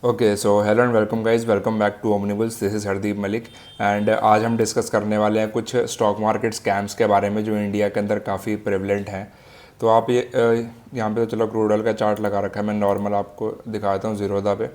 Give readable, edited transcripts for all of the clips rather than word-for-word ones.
Okay so hello and welcome guys, welcome back to omnibus. This is Hardeep Malik and आज हम discuss करने वाले हैं कुछ स्टॉक मार्केट स्कैम्स के बारे में जो इंडिया के अंदर काफ़ी प्रेवलेंट हैं। तो आप ये यहाँ पे तो चलो क्रूड ऑयल का चार्ट लगा रखा है, मैं नॉर्मल आपको दिखाता हूँ ज़ीरोधा पे।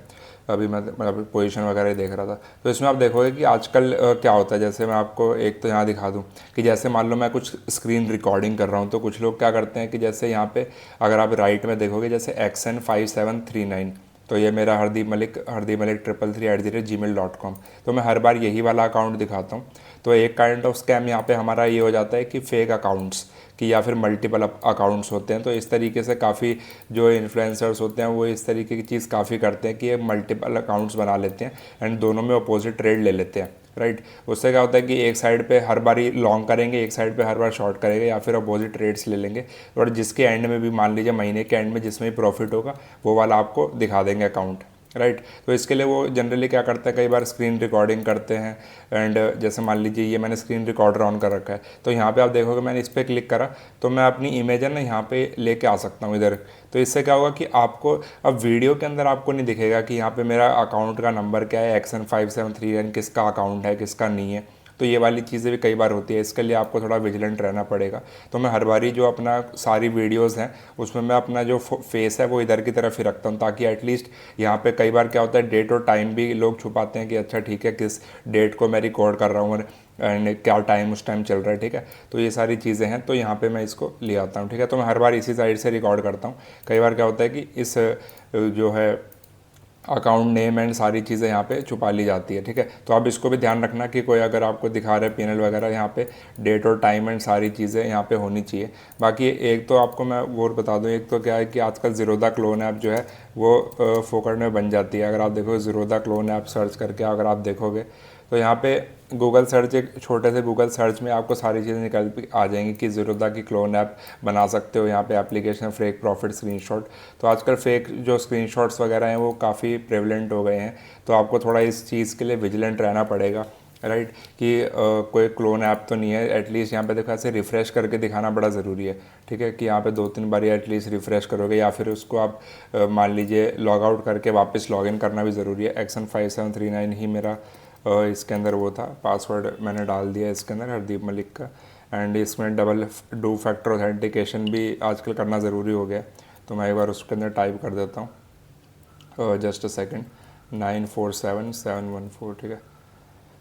अभी मैं मतलब पोजीशन वगैरह देख रहा था, तो इसमें आप देखोगे कि आजकल क्या होता है। जैसे मैं आपको एक तो यहाँ दिखा दूँ कि जैसे मान लो मैं कुछ स्क्रीन रिकॉर्डिंग कर रहा हूँ, तो कुछ लोग क्या करते हैं कि जैसे यहाँ पे अगर आप राइट में देखोगे जैसे XN5739, तो ये मेरा हरदीप मलिक 333@gmail.com। तो मैं हर बार यही वाला अकाउंट दिखाता हूँ। तो एक काइंड ऑफ स्कैम यहाँ पे हमारा ये हो जाता है कि फेक अकाउंट्स कि या फिर मल्टीपल अकाउंट्स होते हैं। तो इस तरीके से काफ़ी जो इन्फ्लुएंसर्स होते हैं वो इस तरीके की चीज़ काफ़ी करते हैं कि ये मल्टीपल अकाउंट्स बना लेते हैं एंड दोनों में अपोजिट ट्रेड ले लेते हैं, राइट। उससे क्या होता है कि एक साइड पे हर बार ही लॉन्ग करेंगे, एक साइड पे हर बार शॉर्ट करेंगे या फिर अपोजिट ट्रेड्स ले लेंगे, और जिसके एंड में भी मान लीजिए महीने के एंड में जिसमें भी प्रॉफिट होगा वो वाला आपको दिखा देंगे अकाउंट, राइट। तो इसके लिए वो जनरली क्या करते हैं, कई बार स्क्रीन रिकॉर्डिंग करते हैं एंड जैसे मान लीजिए ये मैंने स्क्रीन रिकॉर्डर ऑन कर रखा है, तो यहाँ पे आप देखोगे मैंने इस पर क्लिक करा तो मैं अपनी इमेज है ना यहाँ पे लेके आ सकता हूँ इधर। तो इससे क्या होगा कि आपको अब वीडियो के अंदर आपको नहीं दिखेगा कि यहाँ पे मेरा अकाउंट का नंबर क्या है, XN5739 किसका अकाउंट है किसका नहीं है। तो ये वाली चीज़ें भी कई बार होती है, इसके लिए आपको थोड़ा विजिलेंट रहना पड़ेगा। तो मैं हर बारी जो अपना सारी वीडियोस हैं उसमें मैं अपना जो फेस है वो इधर की तरफ ही रखता हूँ, ताकि एटलीस्ट यहाँ पे कई बार क्या होता है डेट और टाइम भी लोग छुपाते हैं कि अच्छा ठीक है किस डेट को मैं रिकॉर्ड कर रहा हूँ एंड क्या टाइम उस टाइम चल रहा है, ठीक है। तो ये सारी चीज़ें हैं, तो यहाँ पे मैं इसको ले आता हूँ, ठीक है। तो मैं हर बार इसी साइड से रिकॉर्ड करता हूँ। कई बार क्या होता है कि इस जो है अकाउंट नेम एंड सारी चीज़ें यहाँ पे छुपा ली जाती है, ठीक है। तो आप इसको भी ध्यान रखना कि कोई अगर आपको दिखा रहा है पीएनएल वगैरह, यहाँ पे डेट और टाइम एंड सारी चीज़ें यहाँ पे होनी चाहिए। बाकी एक तो आपको मैं वो बता दूँ, एक तो क्या है कि आजकल ज़ीरोधा क्लोन ऐप जो है वो फोकट में बन जाती है। अगर आप देखो ज़ीरोधा क्लोन ऐप सर्च करके अगर आप देखोगे तो यहाँ पे गूगल सर्च, एक छोटे से गूगल सर्च में आपको सारी चीज़ें निकल के आ जाएंगी कि ज़ीरोधा की क्लोन ऐप बना सकते हो। यहाँ पे एप्लीकेशन फेक प्रॉफिट स्क्रीनशॉट, तो आजकल फेक जो स्क्रीनशॉट्स वगैरह हैं वो काफ़ी प्रेवलेंट हो गए हैं। तो आपको थोड़ा इस चीज़ के लिए विजिलेंट रहना पड़ेगा, राइट। कि कोई क्लोन ऐप तो नहीं है। एटलीस्ट यहाँ पे देखो ऐसे रिफ़्रेश करके दिखाना बड़ा ज़रूरी है, ठीक है। कि यहाँ पे 2-3 बार एटलीस्ट रिफ़्रेश करोगे या फिर उसको आप मान लीजिए लॉग आउट करके वापस लॉग इन करना भी ज़रूरी है। XN5739 ही मेरा इसके अंदर वो था, पासवर्ड मैंने डाल दिया इसके अंदर हरदीप मलिक का। एंड इसमें डबल डू फैक्टर ऑथेंटिकेशन भी आजकल करना ज़रूरी हो गया। तो मैं एक बार उसके अंदर टाइप कर देता हूँ, जस्ट अ सेकेंड, 947714, ठीक है।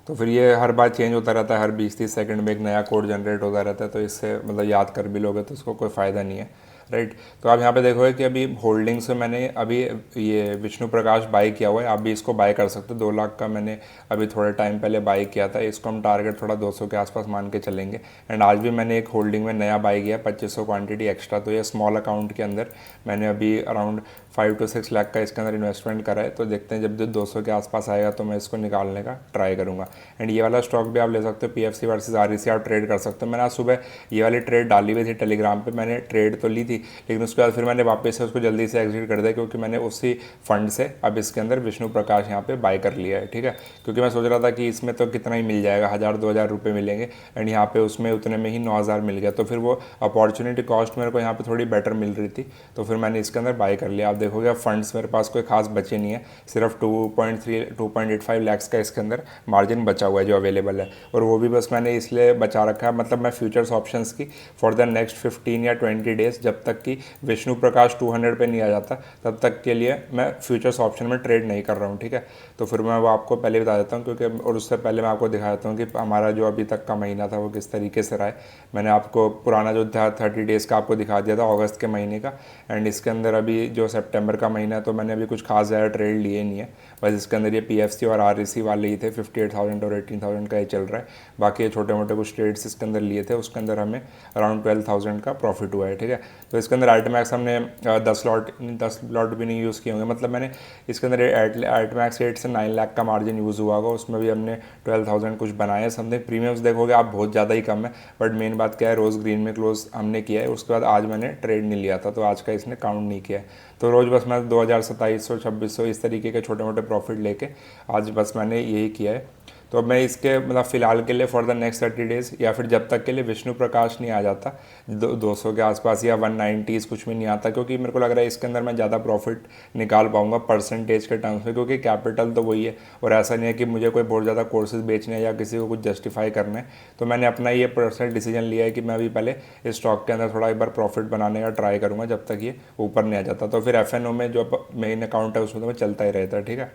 तो फिर ये हर बार चेंज होता रहता है, हर 20-30 सेकंड में एक नया कोड जनरेट होता रहता है। तो इससे मतलब याद कर भी लोगे तो उसको कोई फ़ायदा नहीं है, राइट। तो आप यहाँ पे देखोगे कि अभी होल्डिंग्स में मैंने अभी ये विष्णु प्रकाश बाई किया हुआ है। आप भी इसको बाई कर सकते हो, 2 लाख का मैंने अभी थोड़े टाइम पहले बाई किया था। इसको हम टारगेट थोड़ा 200 के आसपास मान के चलेंगे। एंड आज भी मैंने एक होल्डिंग में नया बाई किया 2500 क्वान्टिटी एक्स्ट्रा। तो ये स्मॉल अकाउंट के अंदर मैंने अभी अराउंड 5 to 6 लाख का इसके अंदर इन्वेस्टमेंट करा है। तो देखते हैं जब 200 के आसपास आएगा तो मैं इसको निकालने का ट्राई करूँगा। एंड ये वाला स्टॉक भी आप ले सकते हो, PFC वर्सेस REC आप ट्रेड कर सकते हो। मैंने आज सुबह ये वाली ट्रेड डाली हुई थी टेलीग्राम पे, मैंने ट्रेड तो ली थी लेकिन उसके बाद फिर मैंने वापस से उसको जल्दी से एग्जिट कर दिया, क्योंकि मैंने उसी फंड से अब इसके अंदर विष्णु प्रकाश यहाँ पे बाय कर लिया है, ठीक है। क्योंकि मैं सोच रहा था कि इसमें तो कितना ही मिल जाएगा, 1000-2000 रुपये मिलेंगे एंड यहाँ पे उसमें उतने में ही 9000 मिल गया। तो फिर वो अपॉर्चुनिटी कॉस्ट मेरे को यहाँ पे थोड़ी बेटर मिल रही थी, तो फिर मैंने इसके अंदर बाय कर लिया। आप देखोगे अब फंड्स मेरे पास कोई खास बचे नहीं है, सिर्फ 2.85 लैक्स का इसके अंदर मार्जिन बचा हुआ है जो अवेलेबल है। और वो भी बस मैंने इसलिए बचा रखा है, मतलब मैं फ्यूचर्स ऑप्शंस की फॉर द नेक्स्ट 15 या 20 डेज, जब तक कि विष्णु प्रकाश 200 पे नहीं आ जाता तब तक के लिए मैं फ्यूचर्स ऑप्शन में ट्रेड नहीं कर रहा हूँ, ठीक है। तो फिर मैं वो आपको पहले बता देता हूँ, क्योंकि और उससे पहले मैं आपको दिखा देता हूँ कि हमारा जो अभी तक का महीना था वो किस तरीके से रहा है। मैंने आपको पुराना जो था 30 डेज़ का आपको दिखा दिया था अगस्त के महीने का। एंड इसके अंदर अभी जो सितंबर का महीना है तो मैंने अभी कुछ खास ज़्यादा ट्रेड लिए नहीं है, बस इसके अंदर ये PFC और REC वाले ही थे। 58,000 और 18,000 का ये चल रहा है। बाकी छोटे मोटे कुछ ट्रेड्स इसके अंदर लिए थे, उसके अंदर हमें अराउंड 12,000 का प्रॉफिट हुआ है, ठीक है। तो इसके अंदर आल्टमैक्स हमने 10 लॉट भी नहीं यूज़ किए होंगे, मतलब मैंने इसके अंदर आल्टमैक्स 8 से 9 लाख का मार्जिन यूज़ हुआ होगा, उसमें भी हमने 12,000 कुछ बनाए समथिंग। प्रीमियम्स देखोगे आप बहुत ज़्यादा ही कम है, बट मेन बात क्या है रोज़ ग्रीन में क्लोज हमने किया है। उसके बाद आज मैंने ट्रेड नहीं लिया था तो आज का इसने काउंट नहीं किया है। तो रोज़ बस मैं 2000, 2700, 2600 इस तरीके के छोटे मोटे प्रॉफिट लेके आज बस मैंने यही किया है। तो मैं इसके मतलब फ़िलहाल के लिए फॉर द नेक्स्ट 30 डेज़ या फिर जब तक के लिए विष्णु प्रकाश नहीं आ जाता 200 के आसपास या 190 कुछ भी नहीं आता, क्योंकि मेरे को लग रहा है इसके अंदर मैं ज़्यादा प्रॉफिट निकाल पाऊंगा परसेंटेज के टर्म्स में, क्योंकि कैपिटल तो वही है और ऐसा नहीं है कि मुझे कोई बहुत ज़्यादा कोर्सेज बेचने हैं या किसी को कुछ जस्टिफाई करना है। तो मैंने अपना ये पर्सनल डिसीजन लिया है कि मैं अभी पहले इस स्टॉक के अंदर थोड़ा एक बार प्रॉफिट बनाने का ट्राई करूँगा जब तक ये ऊपर नहीं आ जाता। तो फिर FNO में जो मेन अकाउंट है उसमें तो मैं चलता ही रहता है, ठीक है।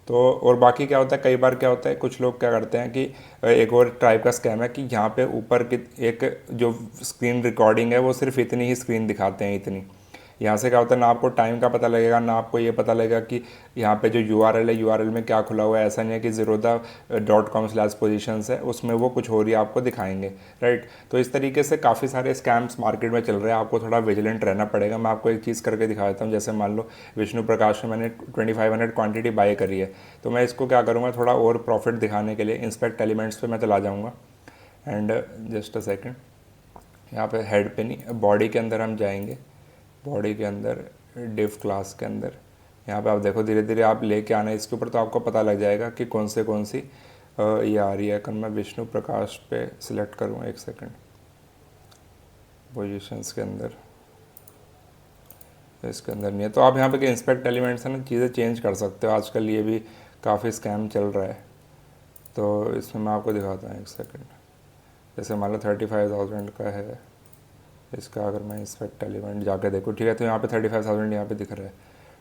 तो और बाकी क्या होता है, कई बार क्या होता है कुछ लोग क्या करते हैं कि एक और टाइप का स्कैम है कि यहाँ पे ऊपर की एक जो स्क्रीन रिकॉर्डिंग है वो सिर्फ इतनी ही स्क्रीन दिखाते हैं, इतनी। यहाँ से क्या होता है ना आपको टाइम का पता लगेगा ना आपको ये पता लगेगा कि यहाँ पे जो URL है URL में क्या खुला हुआ है। ऐसा नहीं है कि zerodha.com/positions है उसमें वो कुछ हो रही है आपको दिखाएंगे, राइट। तो इस तरीके से काफ़ी सारे स्कैम्स मार्केट में चल रहे हैं, आपको थोड़ा विजिलेंट रहना पड़ेगा। मैं आपको एक चीज़ करके दिखा देता हूँ। जैसे मान लो विष्णु प्रकाश में मैंने 2500 क्वान्टिटी बाई करी है, तो मैं इसको क्या करूँगा थोड़ा और प्रॉफिट दिखाने के लिए इंस्पेक्ट एलिमेंट्स पर मैं चला जाऊँगा। एंड जस्ट अ सेकेंड, यहाँ पे हेड पे नहीं बॉडी के अंदर हम जाएंगे, बॉडी के अंदर डिव क्लास के अंदर यहाँ पे आप देखो धीरे धीरे आप लेके आना है इसके ऊपर, तो आपको पता लग जाएगा कि कौन सी ये आ रही है। अगर मैं विष्णु प्रकाश पे सिलेक्ट करूँ, एक सेकंड, पोजीशंस के अंदर इसके अंदर नहीं है, तो आप यहाँ पे इंस्पेक्ट एलिमेंट्स है ना चीज़ें चेंज कर सकते हो। आजकल ये भी काफ़ी स्कैम चल रहा है, तो इसमें मैं आपको दिखाता हूँ, एक सेकेंड। जैसे मान लो 35,000 का है, इसका अगर मैं इंस्पेक्ट एलिमेंट जाके देखूँ, ठीक है, तो यहाँ पे 35,000 यहाँ पे दिख रहा है,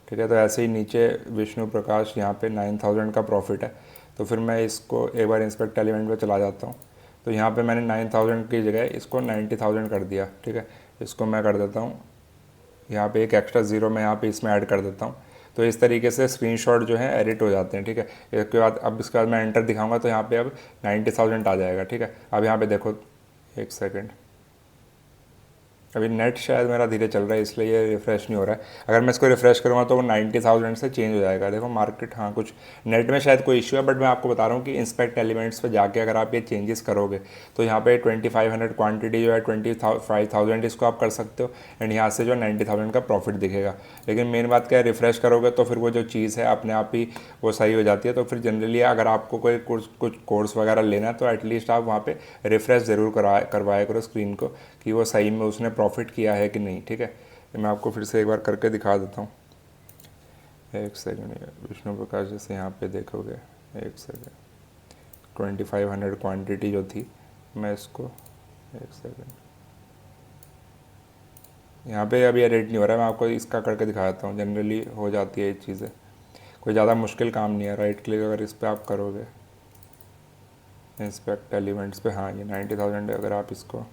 ठीक है। तो ऐसे ही नीचे विष्णु प्रकाश यहाँ पे 9,000 का प्रॉफिट है। तो फिर मैं इसको एक बार इंस्पेक्ट एलिमेंट पे चला जाता हूँ, तो यहाँ पे मैंने 9,000 की जगह इसको 90,000 कर दिया, ठीक है। इसको मैं कर देता हूँ यहाँ पे एक एक्स्ट्रा ज़ीरो मैं यहाँ पे इसमें ऐड कर देता हूँ। तो इस तरीके से स्क्रीनशॉट जो है एडिट हो जाते हैं, ठीक है। इसके बाद अब इसके बाद मैं एंटर दिखाऊंगा तो यहाँ पे अब 90,000 आ जाएगा, ठीक है। अब यहाँ पे देखो, एक सेकेंड, अभी नेट शायद मेरा धीरे चल रहा है इसलिए ये रिफ़्रेश नहीं हो रहा है। अगर मैं इसको रिफ़्रेश करूँगा तो वो 90,000 से चेंज हो जाएगा। देखो मार्केट, हाँ कुछ नेट में शायद कोई इशू है, बट मैं आपको बता रहा हूँ कि इंस्पेक्ट एलिमेंट्स पे जाके अगर आप ये चेंजेस करोगे तो यहाँ पे 2500 क्वांटिटी जो है 25,000 इसको आप कर सकते हो, एंड यहाँ से जो 90,000 का प्रॉफिट दिखेगा। लेकिन मेन बात क्या है, रिफ़्रेश करोगे तो फिर वो जो चीज़ है अपने आप ही वो सही हो जाती है। तो फिर जनरली अगर आपको कोई कुछ कोर्स वगैरह लेना है तो एटलीस्ट आप वहाँ पर रिफ़्रेश ज़रूर करवाया करो स्क्रीन को कि वो सही में उसने प्रॉफिट किया है कि नहीं, ठीक है। मैं आपको फिर से एक बार करके दिखा देता हूँ, एक सेकंड। विष्णु प्रकाश जैसे यहाँ पे देखोगे, एक सेकंड, 2500 क्वांटिटी जो थी, मैं इसको एक सेकंड यहाँ पे अभी रेट नहीं हो रहा है, मैं आपको इसका करके दिखा देता हूँ। जनरली हो जाती है ये चीज़ें, कोई ज़्यादा मुश्किल काम नहीं है। राइट क्लिक अगर इस पर आप करोगे इंस्पेक्ट एलिमेंट्स पे, हाँ ये 90,000 है, अगर आप इसको,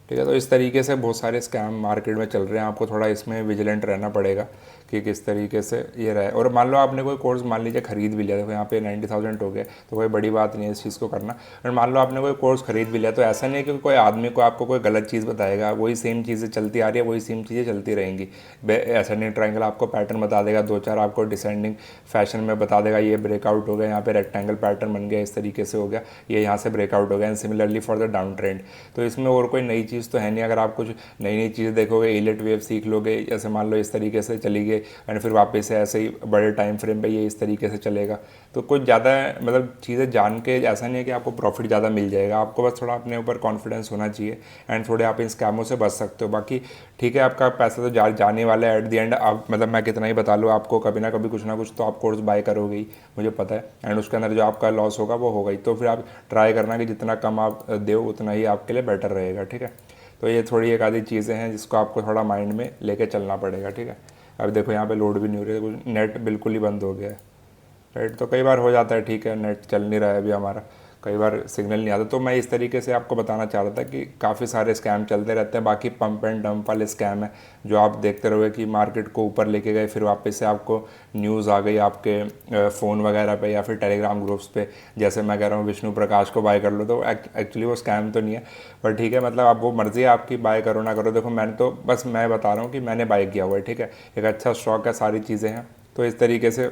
ठीक है। तो इस तरीके से बहुत सारे स्कैम मार्केट में चल रहे हैं, आपको थोड़ा इसमें विजिलेंट रहना पड़ेगा कि किस तरीके से ये रहे। और मान लो आपने कोई कोर्स मान लीजिए खरीद भी लिया, देखो यहाँ पे 90,000 हो गए, तो कोई बड़ी बात नहीं है इस चीज़ को करना। और मान लो आपने कोई कोर्स खरीद भी लिया, तो ऐसा नहीं है कि कोई आदमी को आपको कोई गलत चीज़ बताएगा, वही सेम चीज़ें चलती आ रही है, वही सेम चीज़ें चलती रहेंगी। एसेंडिंग ट्रायंगल आपको पैटर्न बता देगा, 2-4 आपको डिसेंडिंग फैशन में बता देगा, ये ब्रेकआउट हो गया, यहाँ पे रेक्टेंगल पैटर्न बन गया, इस तरीके से हो गया, ये यहाँ से ब्रेकआउट हो गया, and similarly for the down trend. तो इसमें और कोई नई चीज़ तो है नहीं। अगर आप कुछ नई नई चीज़ें देखोगे, इलेट वेव सीख लोगे, जैसे मान लो इस तरीके से चली गई एंड फिर वापस से ऐसे ही बड़े टाइम फ्रेम पे ये इस तरीके से चलेगा, तो कुछ ज़्यादा मतलब चीज़ें जान के ऐसा नहीं है कि आपको प्रॉफिट ज़्यादा मिल जाएगा। आपको बस थोड़ा अपने ऊपर कॉन्फिडेंस होना चाहिए एंड थोड़े आप इन स्कैमों से बच सकते हो। बाकी ठीक है, आपका पैसा तो जाने वाला है एट द एंड। आप मतलब मैं कितना ही बता लूँ आपको, कभी ना कभी कुछ ना कुछ तो आप कोर्स बाय करोगे ही, मुझे पता है, एंड उसके अंदर जो आपका लॉस होगा वो होगा ही। तो फिर आप ट्राई करना कि जितना कम आप दो उतना ही आपके लिए बेटर रहेगा, ठीक है। तो ये थोड़ी एक आधी चीज़ें हैं जिसको आपको थोड़ा माइंड में लेके चलना पड़ेगा, ठीक है। अब देखो यहाँ पे लोड भी नहीं हो रही है, नेट बिल्कुल ही बंद हो गया है, राइट। तो कई बार हो जाता है, ठीक है, नेट चल नहीं रहा है अभी हमारा, कई बार सिग्नल नहीं आता। तो मैं इस तरीके से आपको बताना चाह रहा था कि काफ़ी सारे स्कैम चलते रहते हैं। बाकी पंप एंड डंप वाले स्कैम है जो आप देखते रहोगे कि मार्केट को ऊपर लेके गए, फिर वापस से आपको न्यूज़ आ गई आपके फ़ोन वगैरह पे या फिर टेलीग्राम ग्रुप्स पे, जैसे मैं कह रहा हूँ विष्णु प्रकाश को बाय कर लो, तो एक्चुअली वो स्कैम तो नहीं है, पर ठीक है, मतलब आप वो मर्ज़ी है आपकी, बाय करो ना करो। देखो मैंने तो बस मैं बता रहा हूँ कि मैंने बाय किया हुआ है, ठीक है, एक अच्छा स्टॉक है, सारी चीज़ें हैं। तो इस तरीके से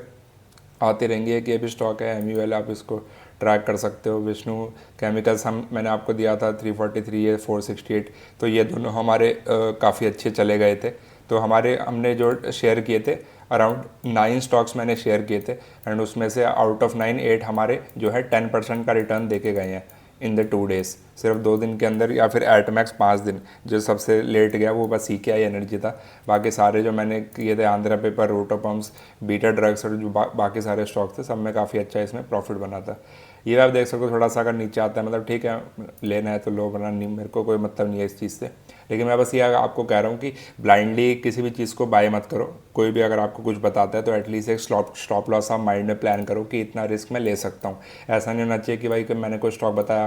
आती रहेंगी, कि अभी स्टॉक है MUL, आप इसको ट्रैक कर सकते हो। विष्णु केमिकल्स मैंने आपको दिया था 343 या 468, तो ये दोनों हमारे काफ़ी अच्छे चले गए थे। तो हमने जो शेयर किए थे अराउंड 9 स्टॉक्स मैंने शेयर किए थे एंड उसमें से आउट ऑफ 9 8 हमारे जो है 10% का रिटर्न देके गए हैं इन द 2 डेज़, सिर्फ 2 दिन के अंदर, या फिर एट मैक्स 5 दिन। जो सबसे लेट गया वो बस CKI एनर्जी था। बाकी सारे जो मैंने किए थे आंध्रा पेपर, रोटो पम्प्स, बीटा ड्रग्स और जो बाकी सारे स्टॉक थे सब में काफ़ी अच्छा इसमें प्रॉफिट बना था। ये आप देख सकते हो, थोड़ा सा अगर नीचे आता है मतलब ठीक है, लेना है तो लो, वरना नहीं, मेरे को कोई मतलब नहीं है इस चीज़ से। लेकिन मैं बस ये आपको कह रहा हूँ कि ब्लाइंडली किसी भी चीज़ को बाय मत करो। कोई भी अगर आपको कुछ बताता है तो एटलीस्ट एक स्टॉप लॉस आप माइंड में प्लान करो कि इतना रिस्क मैं ले सकता हूँ। ऐसा नहीं होना चाहिए कि भाई कि मैंने कोई स्टॉक बताया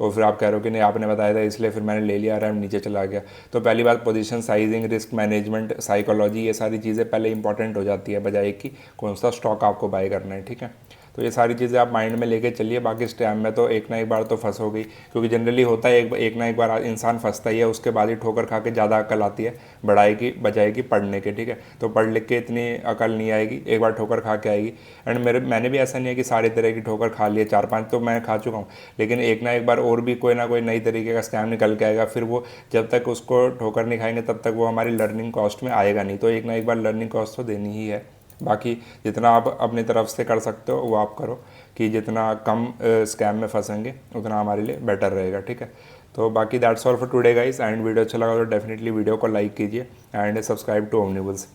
और फिर आप कह रहे हो कि नहीं आपने बताया था इसलिए फिर मैंने ले लिया और नीचे चला गया। तो पहली बात, position sizing, risk management, psychology, ये सारी चीज़ें पहले इंपॉर्टेंट हो जाती है बजाय कि कौन सा स्टॉक आपको बाय करना है। ठीक है, तो ये सारी चीज़ें आप माइंड में लेके चलिए। बाकी इस टाइम में तो एक ना एक बार तो फंसोगी, क्योंकि जनरली होता है एक ना एक बार इंसान फंसता ही है, उसके बाद ही ठोकर खा के ज़्यादा अकल आती है बढ़ाई की बजाय की पढ़ने के। ठीक है, तो पढ़ लिख के इतनी अकल नहीं आएगी, एक बार ठोकर खा के आएगी। एंड मैंने भी ऐसा नहीं है कि सारी तरह की ठोकर खा लिए, 4-5 तो मैं खा चुका हूँ, लेकिन एक ना एक बार और भी कोई ना कोई नई तरीके का स्कैम निकल के आएगा। फिर वो जब तक उसको ठोकर नहीं खाएंगे तब तक वो हमारी लर्निंग कॉस्ट में आएगा नहीं। तो एक ना एक बार लर्निंग कॉस्ट तो देनी ही है। बाकी जितना आप अपनी तरफ से कर सकते हो वो आप करो, कि जितना कम स्कैम में फंसेंगे उतना हमारे लिए बेटर रहेगा। ठीक है, तो बाकी that's all for today guys. And video अच्छा लगा तो डेफिनेटली वीडियो को लाइक कीजिए एंड सब्सक्राइब टू ओमनिबल्स।